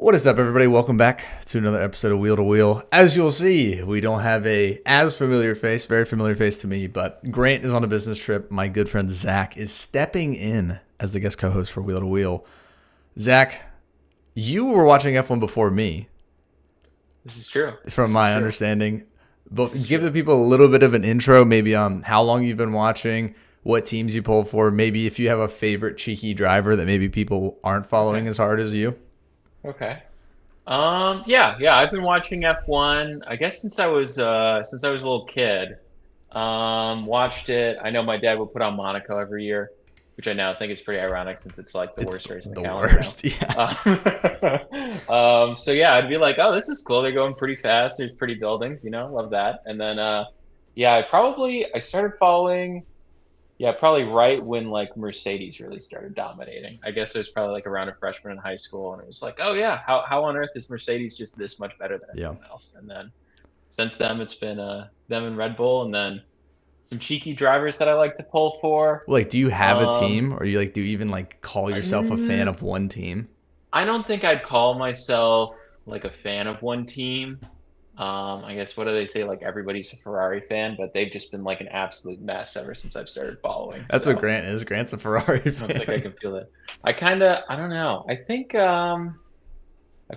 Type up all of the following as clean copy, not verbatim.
What is up, everybody? Welcome back to another episode of Wheel to Wheel. As you'll see, we don't have a as familiar face, very familiar face to me, but Grant is on a business trip. My good friend Zach is stepping in as the guest co-host for Wheel to Wheel. Zach, you were watching F1 before me. This is true. From my understanding. But give the people a little bit of an intro, maybe on how long you've been watching, what teams you pull for, maybe if you have a favorite cheeky driver that maybe people aren't following as hard as you. Okay. Yeah. I've been watching F1, I guess since I was a little kid. Watched it. I know my dad would put on Monaco every year, which I now think is pretty ironic since it's like the worst race in the calendar worst, now. So yeah, I'd be like, oh, this is cool. They're going pretty fast. There's pretty buildings, love that. And then I started following. Yeah, probably right when like Mercedes really started dominating. I guess it was probably like around a freshman in high school, and it was like, oh yeah, how on earth is Mercedes just this much better than everyone else? And then since then, it's been them and Red Bull, and then some cheeky drivers that I like to pull for. Like, do you have a team, or do you even like call yourself a fan of one team? I don't think I'd call myself like a fan of one team. I guess what do they say? Like everybody's a Ferrari fan, but they've just been like an absolute mess ever since I've started following. That's what Grant is. Grant's a Ferrari fan. I don't think I can feel it. I don't know. I think I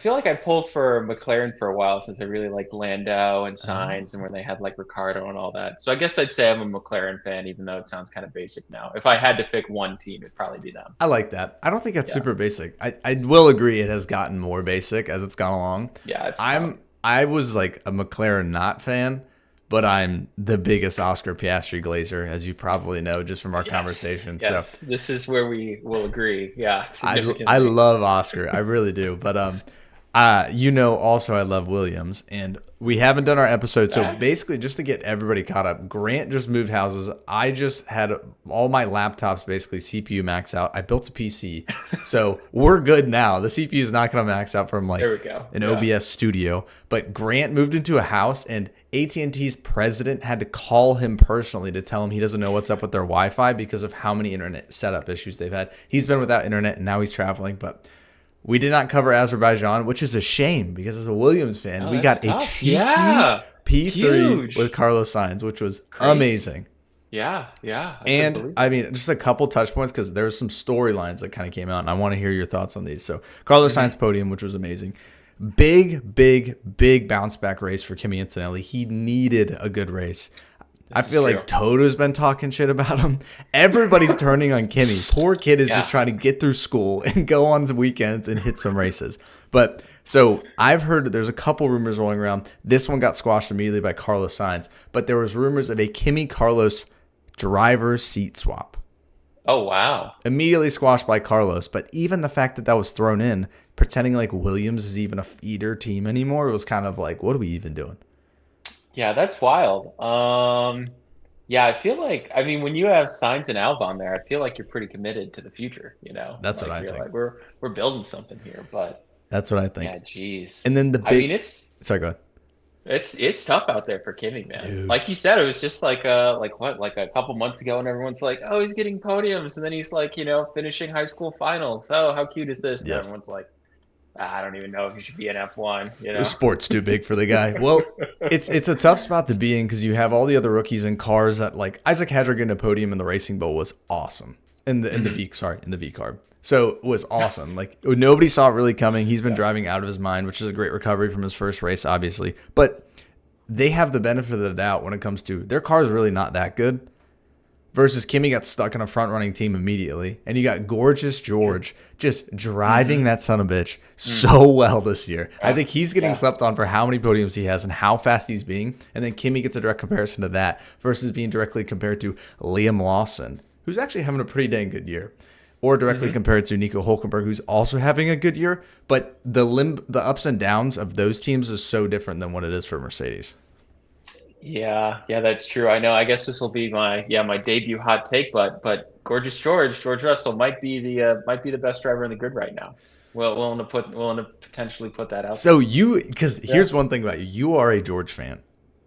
feel like I pulled for McLaren for a while since I really liked Landau and Sainz and when they had like Ricardo and all that. So I guess I'd say I'm a McLaren fan, even though it sounds kind of basic now. If I had to pick one team, it'd probably be them. I like that. I don't think that's super basic. I will agree it has gotten more basic as it's gone along. Yeah, I was like a McLaren not fan, but I'm the biggest Oscar Piastri glazer, as you probably know just from our conversation. Yes, so this is where we will agree. Yeah, I love Oscar. I really do. But also I love Williams, and we haven't done our episode. So basically, just to get everybody caught up, Grant just moved houses. I just had all my laptops basically CPU max out. I built a PC, so we're good now. The CPU is not going to max out from like an OBS studio. But Grant moved into a house, and AT&T's president had to call him personally to tell him he doesn't know what's up with their Wi-Fi because of how many internet setup issues they've had. He's been without internet, and now he's traveling, but we did not cover Azerbaijan, which is a shame because as a Williams fan, we got a cheeky P3 with Carlos Sainz, which was amazing. Yeah. And I mean, just a couple touch points because there's some storylines that kind of came out, and I want to hear your thoughts on these. So Carlos Sainz podium, which was amazing. Big bounce back race for Kimi Antonelli. He needed a good race. I feel like Toto's been talking shit about him. Everybody's turning on Kimi. Poor kid is just trying to get through school and go on the weekends and hit some races. But so I've heard there's a couple rumors rolling around. This one got squashed immediately by Carlos Sainz, but there was rumors of a Kimi Carlos driver's seat swap. Oh, wow. Immediately squashed by Carlos. But even the fact that that was thrown in, pretending like Williams is even a feeder team anymore, it was kind of like, what are we even doing? Yeah, that's wild. Yeah, I feel like, I mean, when you have Sainz and Albon there, I feel like you're pretty committed to the future, That's what I think. Like, we're building something here, but that's what I think. Yeah, geez. And then sorry, go ahead. It's tough out there for Kimi, man. Dude. Like you said, it was just like a couple months ago, and everyone's like, oh, he's getting podiums, and then he's like, finishing high school finals. Oh, how cute is this? And everyone's like, I don't even know if he should be an F1. The sport's too big for the guy. Well, it's a tough spot to be in because you have all the other rookies in cars that like Isaac Hadjar getting a podium in the Racing Bowl was awesome in the V carb. So it was awesome. Like nobody saw it really coming. He's been driving out of his mind, which is a great recovery from his first race, obviously. But they have the benefit of the doubt when it comes to their car is really not that good. Versus Kimi got stuck in a front-running team immediately. And you got Gorgeous George just driving that son of a bitch so well this year. I think he's getting slept on for how many podiums he has and how fast he's being. And then Kimi gets a direct comparison to that versus being directly compared to Liam Lawson, who's actually having a pretty dang good year. Or directly compared to Nico Hülkenberg, who's also having a good year. But the ups and downs of those teams is so different than what it is for Mercedes. Yeah, that's true. I know. I guess this will be my debut hot take, but Gorgeous George Russell might be the best driver in the grid right now. Willing to potentially put that out. So here's one thing about you. You are a George fan.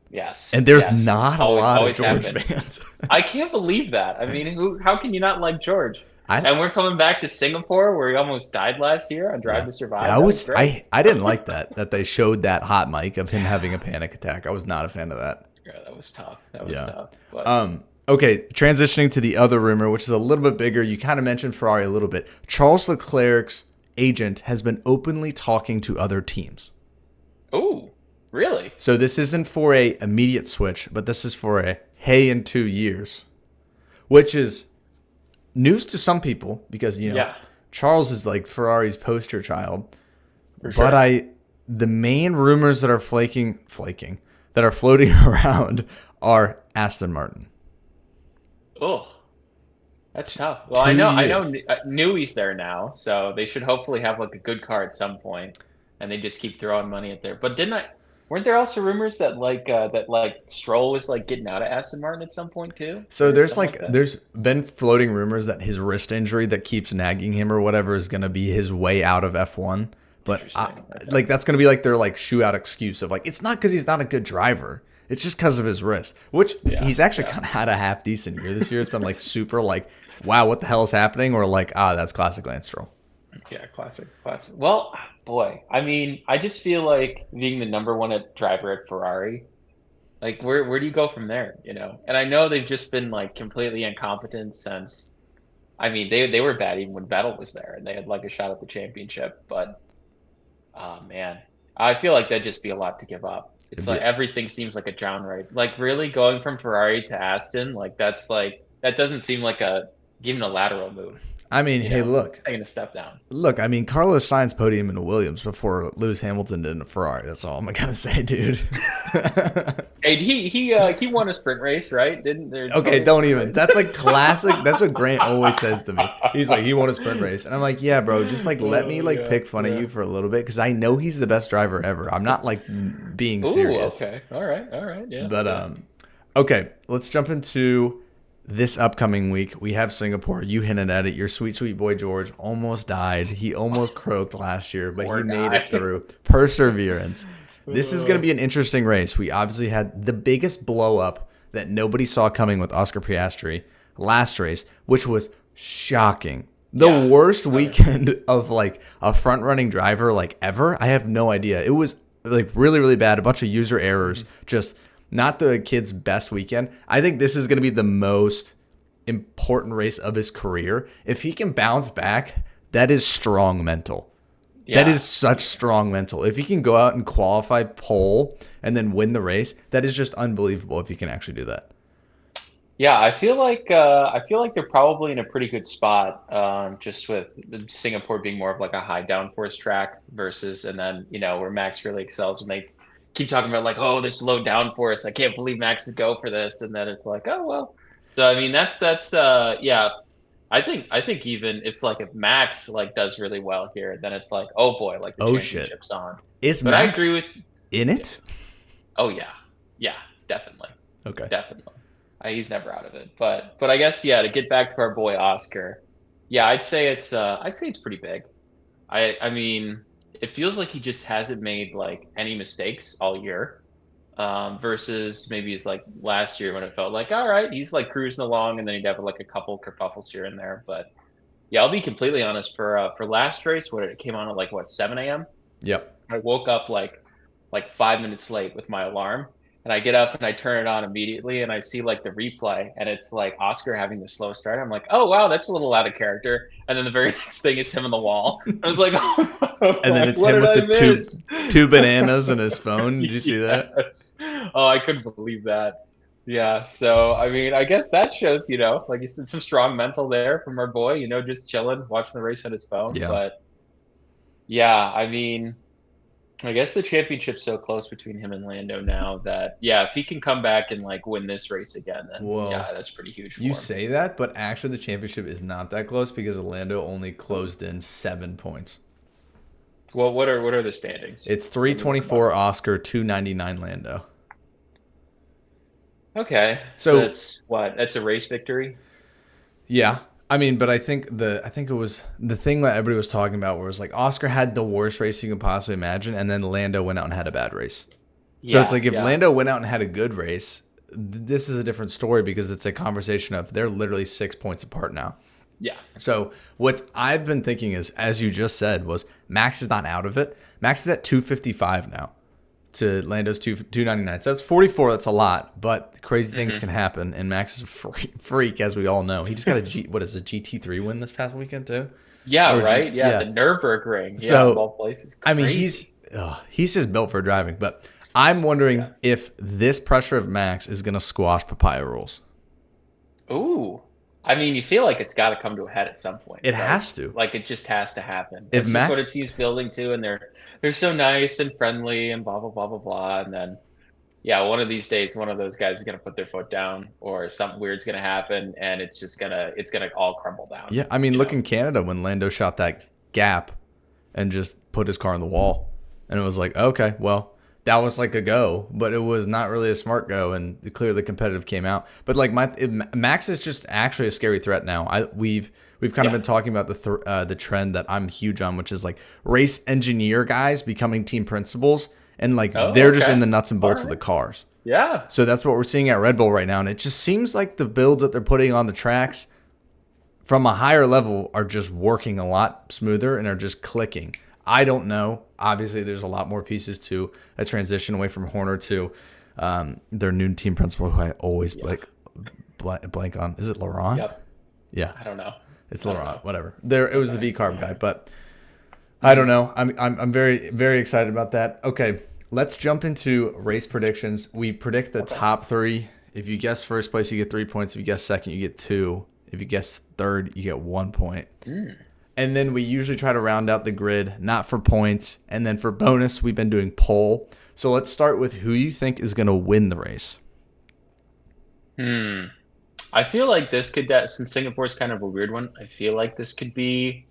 Yes. And there's not a lot of George fans. I can't believe that. I mean, how can you not like George? I And we're coming back to Singapore, where he almost died last year on Drive yeah. to Survive. That That was was great. I didn't like that they showed that hot mic of him having a panic attack. I was not a fan of that. Yeah, that was tough. That was Yeah. tough. But Okay, transitioning to the other rumor, which is a little bit bigger. You kind of mentioned Ferrari a little bit. Charles Leclerc's agent has been openly talking to other teams. oh, really? So this isn't for a immediate switch, but this is for a hey in 2 years, which is news to some people because Yeah, Charles is like Ferrari's poster child. for But sure. the main rumors that are flaking that are floating around are Aston Martin. Oh, that's tough. Well, Two I know, years. Newey's there now, so they should hopefully have like a good car at some point, and they just keep throwing money at there. But didn't I? Weren't there also rumors that Stroll was like getting out of Aston Martin at some point too, So or something like that? there's been floating rumors that his wrist injury that keeps nagging him or whatever is going to be his way out of F1. But Interesting. Okay. like that's going to be like their like shoe out excuse of like it's not because he's not a good driver. It's just because of his wrist, which Yeah, he's actually yeah. kind of had a half decent year this year. It's been like super like wow, what the hell is happening? Or like that's classic Lance Stroll. Yeah, classic, classic. Well, boy, I mean, I just feel like being the number one driver at Ferrari, like where do you go from there, you know? And I know they've just been like completely incompetent since, I mean, they were bad even when Vettel was there and they had like a shot at the championship, but oh man, I feel like that'd just be a lot to give up. It's It'd be like everything seems like a downgrade. Like really going from Ferrari to Aston, like that doesn't seem like a even a lateral move, I mean, you hey, know? look, It's taking a step down. I mean, Carlos Sainz podium in a Williams before Lewis Hamilton did in a Ferrari. That's all I'm gonna say, dude. Hey, he won a sprint race, right? Didn't there? Okay, Totally don't sprint even. race? That's like classic. That's what Grant always says to me. He's like, he won a sprint race, and I'm like, yeah, bro. Just like let me like Yeah, pick fun at yeah. you for a little bit because I know he's the best driver ever. I'm not like being Ooh, serious, okay, all right, yeah, but yeah. okay. Let's jump into this upcoming week. We have Singapore. You hinted at it. Your sweet, sweet boy George almost died. He almost croaked last year, but he Poor made guy. it through. Perseverance. This is going to be an interesting race. We obviously had the biggest blow up that nobody saw coming with Oscar Piastri last race, which was shocking. The Yeah, worst sorry. weekend of like a front running driver like ever. I have no idea. It was like really, really bad. A bunch of user errors. Just not the kid's best weekend. I think this is going to be the most important race of his career. If he can bounce back, that is strong mental. That Yeah, is such strong mental. If he can go out and qualify pole and then win the race, that is just unbelievable if he can actually do that. yeah. I feel like they're probably in a pretty good spot. Just with Singapore being more of like a high downforce track versus, and then where Max really excels when they keep talking about like, oh, this low downforce. I can't believe Max would go for this, and then it's like, oh well. So I mean, that's yeah. I think even it's like if Max like does really well here, then it's like, oh boy, like the Oh shit. championship's on. Is But I Max agree with, in yeah. it? Oh yeah, yeah, definitely, Okay. definitely. He's never out of it. But I guess yeah, to get back to our boy Oscar, yeah, I'd say it's pretty big. I mean, it feels like he just hasn't made like any mistakes all year. Versus maybe it's like last year when it felt like, all right, he's like cruising along, and then he'd have like a couple kerfuffles here and there. But yeah, I'll be completely honest. For last race, what it came on at like what 7 a.m. Yep. I woke up like 5 minutes late with my alarm, and I get up and I turn it on immediately, and I see like the replay, and it's like Oscar having the slow start. I'm like, oh wow, that's a little out of character. And then the very next thing is him on the wall. I was like, oh, And then it's what him did with I the miss? two bananas in his phone. Did you see that? Yes. Oh, I couldn't believe that. Yeah. So, I mean, I guess that shows, like you said, some strong mental there from our boy, just chilling, watching the race on his phone. Yeah. But yeah, I mean, I guess the championship's so close between him and Lando now that, yeah, if he can come back and like win this race again, then Whoa. yeah, that's pretty huge for You him. say that, but actually the championship is not that close because Orlando only closed in 7 points. Well, what are the standings? It's 324 Oscar, 299 Lando. Okay. So So that's what? That's a race victory? yeah, I mean, but I think it was the thing that everybody was talking about where it was like Oscar had the worst race you can possibly imagine, and then Lando went out and had a bad race. So Yeah, it's like if yeah. Lando went out and had a good race, this is a different story because it's a conversation of they're literally 6 points apart now. Yeah. So what I've been thinking is, as you just said, was Max is not out of it. Max is at 255 now to Lando's 299. So that's 44. That's a lot, but crazy things can happen. And Max is a freak, as we all know. He just got a GT3 win this past weekend too, Yeah, or right. Yeah, yeah. the Nürburgring. Yeah, of So all places, I mean, crazy. he's just built for driving. But I'm wondering Yeah. if this pressure of Max is going to squash Papaya rules. Ooh. I mean, you feel like it's got to come to a head at some point, It right? has to. Like it just has to happen. If That's just what Max it seems building to, and they're so nice and friendly and blah blah blah blah blah, and then yeah, one of these days, one of those guys is gonna put their foot down, or something weird's gonna happen, and it's gonna all crumble down. Yeah, I mean, You look know? in Canada when Lando shot that gap and just put his car in the wall, and it was like, okay, well, that was like a go, but it was not really a smart go, and clearly competitive came out. But like Max is just actually a scary threat now. We've kind of Yeah. been talking about the trend that I'm huge on, which is like race engineer guys becoming team principals, and like Oh, they're just okay. in the nuts and All bolts of the right. cars. Yeah. So that's what we're seeing at Red Bull right now, and it just seems like the builds that they're putting on the tracks from a higher level are just working a lot smoother and are just clicking. I don't know. Obviously, there's a lot more pieces to a transition away from Horner to their new team principal, who I always blank on. Is it Laurent? Yep. Yeah, I don't know. it's I don't Laurent. know. Whatever. There, it was the Okay. V carb All guy, right. but I don't know. I'm very very excited about that. Okay, let's jump into race predictions. We predict the Okay. top three. If you guess first place, you get 3 points. If you guess second, you get two. If you guess third, you get 1 point. Mm. And then we usually try to round out the grid, not for points. And then for bonus, we've been doing poll. So let's start with who you think is going to win the race. Hmm. I feel like this could that since Singapore's kind of a weird one. I feel like this could be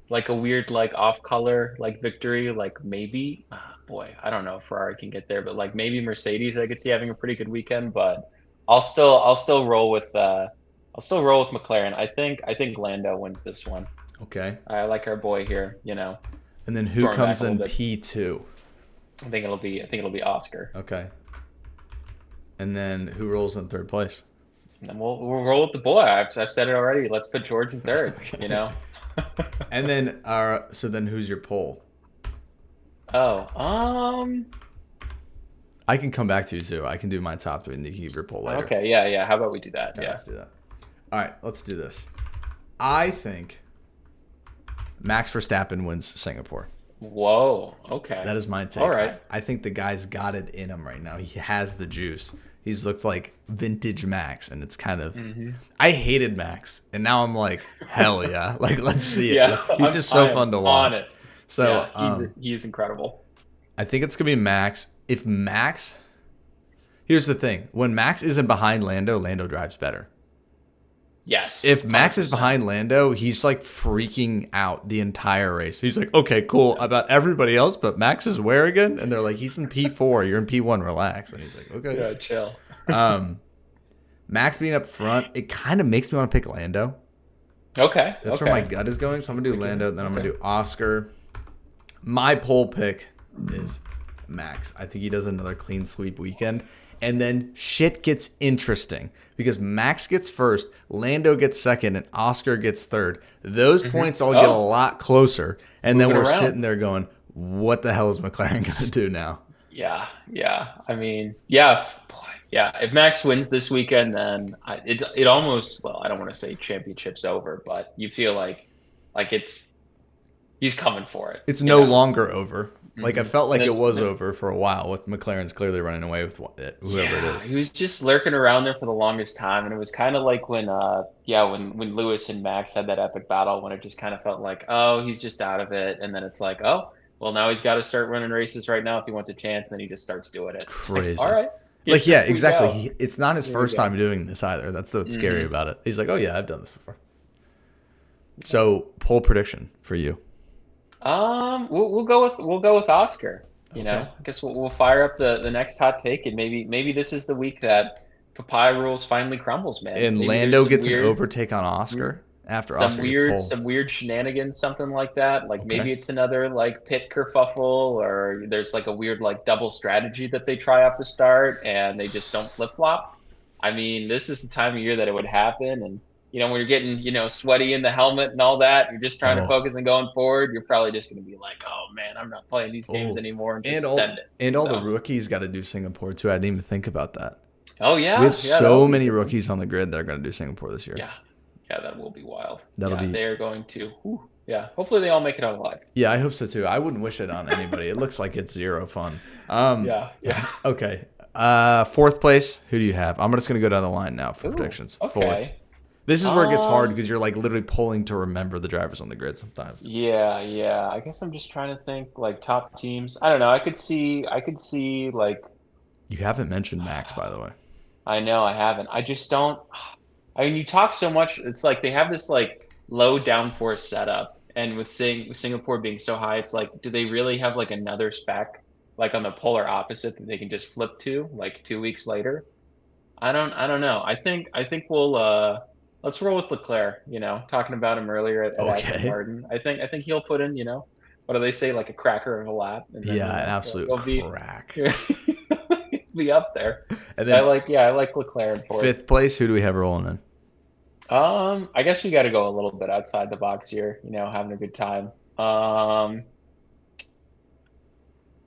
like a weird like off color like victory. Like maybe, boy, I don't know if Ferrari can get there, but like maybe Mercedes I could see having a pretty good weekend. But I'll still roll with McLaren. I think Lando wins this one. Okay. I like our boy here. And then who Throwing back comes a little in bit. P2? I think it'll be Oscar. Okay. And then who rolls in third place? And then we'll roll with the boy. I've said it already. Let's put George in third. Okay. And then so then who's your poll? Oh, I can come back to you too. I can do my top three and you can give your poll later. okay, yeah, yeah. How about we do that? Okay, Yeah. let's do that. All right, let's do this. I think Max Verstappen wins Singapore. Whoa. Okay. That is my take. All right. I think the guy's got it in him right now. He has the juice. He's looked like vintage Max, and it's kind of. I hated Max, and now I'm like, hell yeah! Like, let's see it. Yeah, He's just so I am fun to watch. on it. So Yeah, he is incredible. I think it's gonna be Max. If Max, here's the thing: when Max isn't behind Lando, Lando drives better. Yes. If Max is 100%. behind Lando, he's like freaking out the entire race. He's like, okay, cool about everybody else, but Max is where again? And they're like, he's in P4, you're in P1, relax. And he's like, okay. Yeah, chill. Max being up front, it kind of makes me want to pick Lando. Okay. That's okay. where my gut is going. So I'm gonna do Lando, then I'm gonna do Oscar. My poll pick is Max. I think he does another clean sweep weekend. And then shit gets interesting because Max gets first, Lando gets second, and Oscar gets third. Those points all get a lot closer. And then Moving we're around. sitting there going, what the hell is McLaren going to do now? Yeah. Yeah. I mean, yeah. Boy, yeah. If Max wins this weekend, then it almost. Well, I don't want to say championship's over, but you feel like he's coming for it. It's you no know? longer over. Like, I felt like And it it's- was over for a while with McLaren's clearly running away with whoever it is. He was just lurking around there for the longest time, and it was kind of like when Lewis and Max had that epic battle, when it just kind of felt like, oh, he's just out of it, and then it's like, oh, well, now he's got to start running races right now if he wants a chance, and then he just starts doing it. It's like, Crazy. all right. Like, yeah, Here we exactly. go. It's not his Here we first go. time doing this either. That's what's scary about it. He's like, oh, yeah, I've done this before. So, poll prediction for you. We'll go with Oscar. You know, Okay. I guess we'll fire up the next hot take, and maybe this is the week that Papaya Rules finally crumbles, man. And Maybe Lando there's some gets weird, an overtake on Oscar after some Oscar weird gets pole. some weird shenanigans, something like that. Like Okay. maybe it's another like pit kerfuffle, or there's like a weird like double strategy that they try off the start, and they just don't flip flop. I mean, this is the time of year that it would happen, and when you're getting, sweaty in the helmet and all that, you're just trying to Oh, focus and going forward, you're probably just going to be like, oh man, I'm not playing these games oh, anymore and and just send it. all the So, rookies got to do Singapore too. I didn't even think about that. oh We have yeah, that'll so be many good. rookies on the grid that are going to do Singapore this year. Yeah, yeah, that will be wild. That'll Yeah, be they are going to. Whew, yeah, hopefully they all make it out alive. Yeah, I hope so too. I wouldn't wish it on anybody. It looks like it's zero fun. Yeah, yeah. Okay. Fourth place. Who do you have? I'm just gonna go down the line now for Ooh, predictions. Fourth. okay. This is where it gets hard Um, because you're like literally pulling to remember the drivers on the grid sometimes. yeah, yeah. I guess I'm just trying to think like top teams. I don't know. I could see like You haven't mentioned Max, by the way. I know I haven't. I just don't. I mean, you talk so much. It's like they have this like low downforce setup, and with Singapore being so high, it's like, do they really have like another spec like on the polar opposite that they can just flip to like 2 weeks later? I don't know. I think we'll let's roll with Leclerc, talking about him earlier at Aston Okay. Martin. I think he'll put in, what do they say, like a cracker of a lap, and then Yeah, an he'll, absolute he'll be crack. he'll be up there. And I then like yeah, I like Leclerc in fourth. fifth place. Who do we have rolling in? I guess we got to go a little bit outside the box here, having a good time.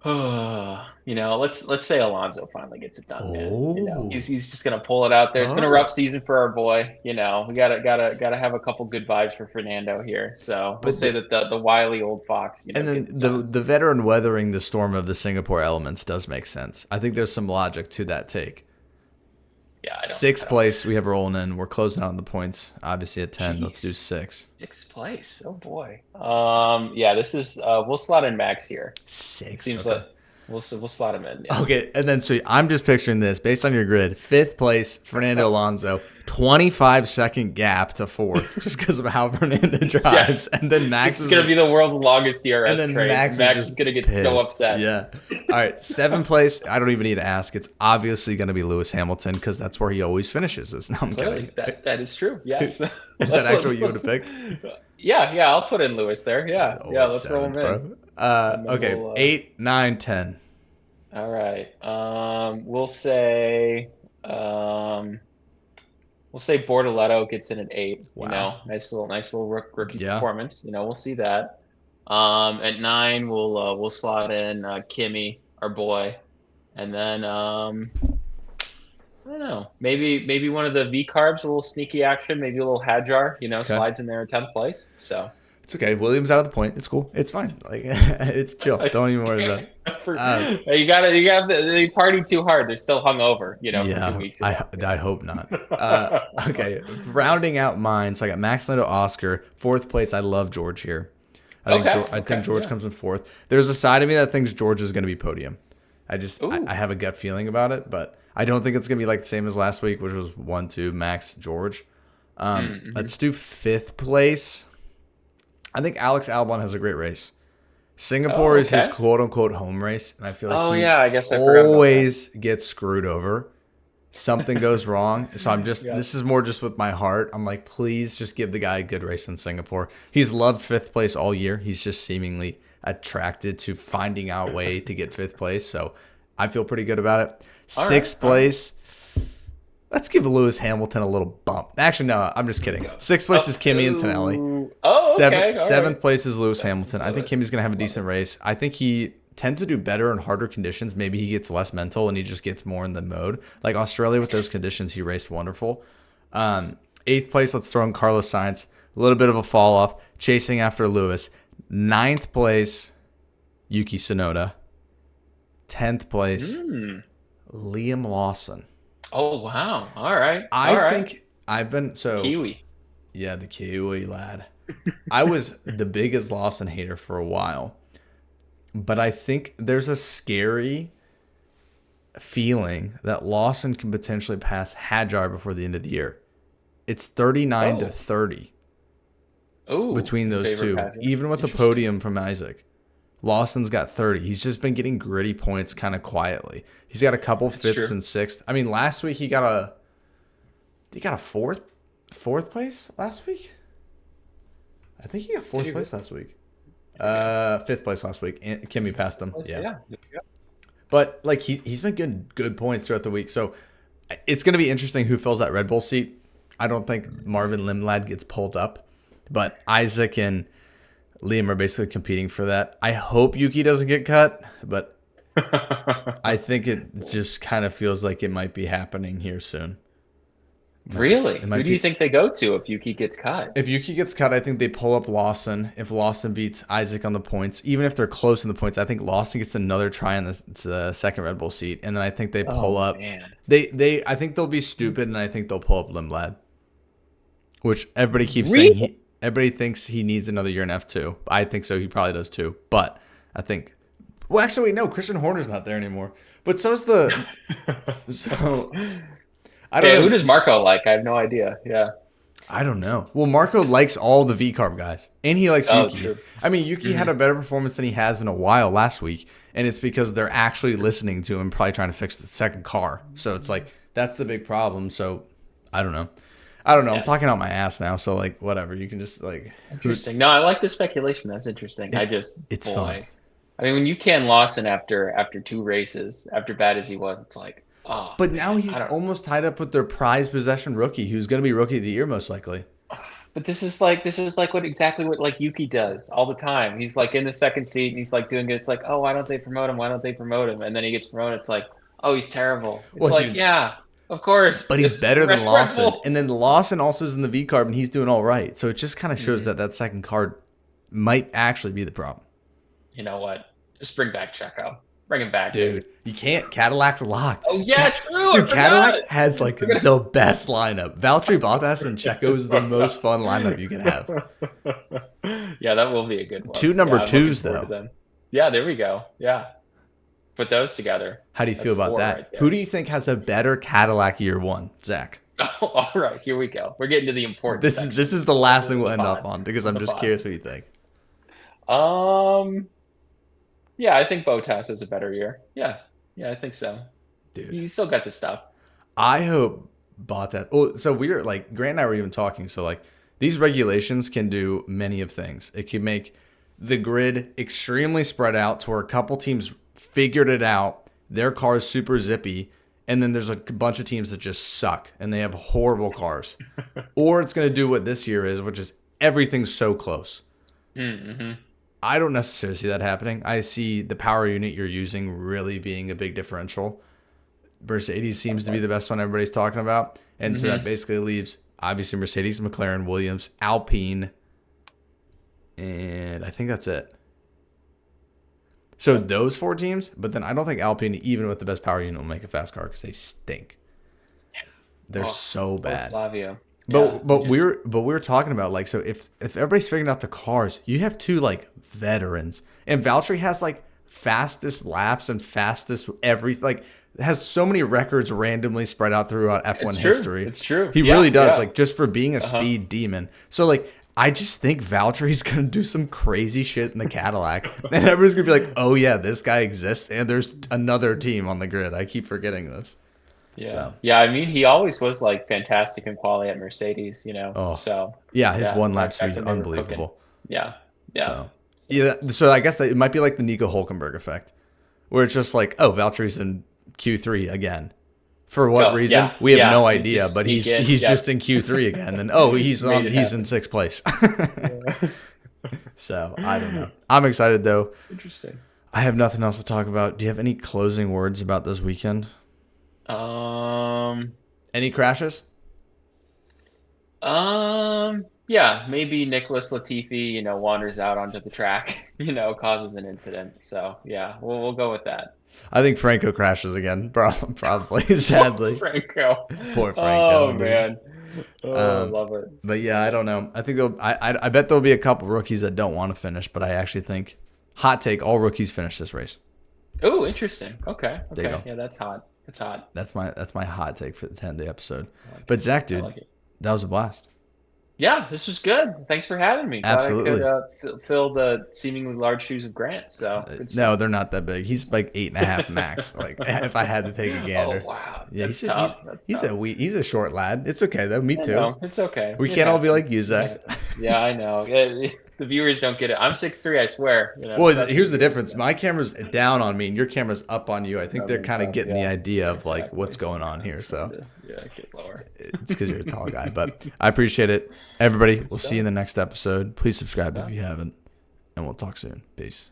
Let's say Alonso finally gets it done, man. Oh. He's just gonna pull it out there. It's been a rough Oh. season for our boy. We gotta have a couple good vibes for Fernando here. So we'll But say that the wily old fox, and then gets it done. the veteran weathering the storm of the Singapore elements does make sense. I think there's some logic to that take. Yeah, I Sixth don't. place, we have rolling in. We're closing out on the points, obviously at 10. Let's do Jeez, six. sixth place. Oh boy. Yeah, this is we'll slot in Max here. It Six. seems Okay. like we'll slot him in. Yeah. Okay, and then so I'm just picturing this based on your grid. Fifth place, Fernando Alonso, 25-second gap to fourth, just because of how Fernando Yeah. drives, and then Max This is is, gonna be the world's longest and DRS then trade. Max Max is is just gonna get so pissed. upset. Yeah. All right, seventh place. I don't even need to ask. It's obviously going to be Lewis Hamilton because that's where he always finishes. No, I'm Clearly, kidding. that is true. Yes. Is that actually what you would have picked? Yeah, yeah. I'll put in Lewis there. It's Yeah, yeah. always Let's roll him seventh, in, bro. and then Okay, we'll. 8, 9, 10. All right. We'll say. Um, we'll say Bortoletto gets in at 8. Wow. Nice little rookie Yeah. performance. We'll see that. At 9, we'll slot in Kimmy, our boy, and then I don't know. Maybe one of the V carbs, a little sneaky action, maybe a little Hadjar, Okay. slides in there in 10th place. So It's okay. Williams out of the point. It's cool. It's fine. Like it's chill. Don't even worry about it. they partied too hard. They're still hungover, from Yeah, 2 weeks I ago. I hope not. Okay, rounding out mine. So I got Max Lando, Oscar, fourth place. I love George here. I think George Yeah. comes in fourth. There's a side of me that thinks George is going to be podium. I Ooh. have a gut feeling about it, but I don't think it's going to be like the same as last week, which was 1, 2, Max, George. Mm-hmm. Let's do fifth place. I think Alex Albon has a great race. Singapore Oh, is his okay. quote unquote home race, and I feel like Oh he yeah, I guess I forgot about that. always gets screwed over. Something goes wrong. So Yeah. this is more just with my heart. I'm like, please just give the guy a good race in Singapore. He's loved fifth place all year. He's just seemingly attracted to finding out a way to get fifth place. So I feel pretty good about it. All right. Sixth All right. place. Let's give Lewis Hamilton a little bump. Actually, no, I'm just kidding. Sixth place is Kimi Antonelli. Ooh. Oh, okay. All Seventh right. place is Lewis Hamilton. I think Lewis. Kimmy's going to have a Love it. decent race. I think he tends to do better in harder conditions. Maybe he gets less mental and he just gets more in the mode. Like Australia with those conditions, he raced wonderful. Eighth place, let's throw in Carlos Sainz. A little bit of a fall off, chasing after Lewis. Ninth place, Yuki Tsunoda. 10th place, Hmm. Liam Lawson. Oh wow. All right. All I right. think I've been so Kiwi. yeah, the Kiwi lad. I was the biggest Lawson hater for a while, but I think there's a scary feeling that Lawson can potentially pass Hadjar before the end of the year. It's 39 to Oh. 30 Oh. between those Favorite two, pageant. even with the Interesting. podium from Isaac. Lawson's got 30. He's just been getting gritty points kind of quietly. He's got a couple That's fifths true. and sixth. I mean, last week he got a fourth place last week. I think he got fourth Did he place last week. Okay. Fifth place last week. And Kimmy passed him. Let's- Yeah. yeah. But like he's been getting good points throughout the week. So it's going to be interesting who fills that Red Bull seat. I don't think Marvin Limlad gets pulled up, but Isaac and Liam are basically competing for that. I hope Yuki doesn't get cut, but I think it just kind of feels like it might be happening here soon. Really? It might Who do be. you think they go to if Yuki gets cut? If Yuki gets cut, I think they pull up Lawson. If Lawson beats Isaac on the points, even if they're close in the points, I think Lawson gets another try on the second Red Bull seat, and then I think they pull up. Man. I think they'll be stupid, and I think they'll pull up Limblad, which everybody keeps saying. Everybody thinks he needs another year in F2. I think so. He probably does too. But I think. Well, actually, no. Christian Horner's not there anymore. But so's the. So. I don't know. Who does Marco like? I have no idea. Yeah. I don't know. Well, Marco likes all the V-Carb guys, and he likes Yuki. True. I mean, Yuki had a better performance than he has in a while last week, and it's because they're actually listening to him, probably trying to fix the second car. So it's like, that's the big problem. So I don't know. Yeah. I'm talking out my ass now, so like, whatever. You can just like... Interesting. No, I like the speculation. That's interesting. It's fun. I mean, when you can Lawson after 2 races, after bad as he was, it's like, oh, but now he's almost tied up with their prized possession rookie, who's going to be rookie of the year most likely. But this is like exactly what like Yuki does all the time. He's like in the second seat and he's like doing it. It's like, oh, why don't they promote him? Why don't they promote him? And then he gets promoted. It's like, oh, he's terrible. It's dude, yeah, of course. But he's better than Lawson. And then Lawson also is in the V carb and he's doing all right. So it just kind of shows that second card might actually be the problem. You know what? Just bring back Checo. Bring him back, dude. You can't. Cadillac's locked. Oh yeah, true. Dude, Cadillac has like the best lineup. Valtteri Bottas and Checo is the most fun lineup you can have. Yeah, that will be a good one. 2 number 2s though. Yeah, there we go. Yeah, put those together. How do you feel about that? Right, who do you think has a better Cadillac year 1, Zach? Oh, all right, here we go. We're getting to the important. This is the last thing we'll end off on because I'm just curious what you think. Yeah, I think Bottas has a better year. Yeah, I think so. Dude, he's still got the stuff. I hope Bottas. Oh, so we're like Grant and I were even talking. So like these regulations can do many of things. It can make the grid extremely spread out to where a couple teams figured it out. Their car is super zippy, and then there's a bunch of teams that just suck and they have horrible cars. Or it's going to do what this year is, which is everything's so close. Mm-hmm. I don't necessarily see that happening. I see the power unit you're using really being a big differential. Mercedes seems to be the best one everybody's talking about. And so that basically leaves, obviously, Mercedes, McLaren, Williams, Alpine, and I think that's it. So those 4 teams, but then I don't think Alpine, even with the best power unit, will make a fast car because they stink. They're so bad. Flavio. But we were talking about like, so if everybody's figuring out the cars, you have 2 like veterans, and Valtteri has like fastest laps and fastest everything, like has so many records randomly spread out throughout F1 history. It's true. He really does, like just for being a speed demon. So like I just think Valtteri's gonna do some crazy shit in the Cadillac, and everyone's gonna be like, oh yeah, this guy exists, and there's another team on the grid. I keep forgetting this. Yeah. So. Yeah, I mean, he always was like fantastic in quality at Mercedes, you know. Oh. So yeah, his one lap speed is unbelievable. Yeah. So I guess that it might be like the Nico Hulkenberg effect, where it's just like, oh, Valtteri's in Q3 again. For what reason? Yeah. We have no idea, but he's just in Q3 again, and he's in 6th place. So I don't know. I'm excited though. Interesting. I have nothing else to talk about. Do you have any closing words about this weekend? Any crashes? Yeah, maybe Nicholas Latifi, wanders out onto the track, causes an incident. So yeah, we'll go with that. I think Franco crashes again, probably. Sadly, Poor Franco. Oh man, I love it. But yeah, I don't know. I think I bet there'll be a couple rookies that don't want to finish, but I actually think, hot take, all rookies finish this race. Oh, interesting. Okay. There you go. Yeah, that's hot. It's hot. That's my hot take for the 10-day episode. But Zach, dude, that was a blast. Yeah, this was good. Thanks for having me. Absolutely. Glad I could fill the seemingly large shoes of Grant. So no, they're not that big. He's like 8.5 max. Like if I had to take a gander. Oh wow. Yeah, he's a short lad. It's okay though. Me too. No, it's okay. We can't all be like you, Zach. Yeah, I know. The viewers don't get it. I'm 6'3", I swear. Well, here's the difference. My camera's down on me, and your camera's up on you. I think they're kind of getting the idea of like what's going on here. So Yeah, get lower. It's because you're a tall guy. But I appreciate it. Everybody, Good we'll stuff. see you in the next episode. Please Good subscribe if stuff. you haven't. And we'll talk soon. Peace.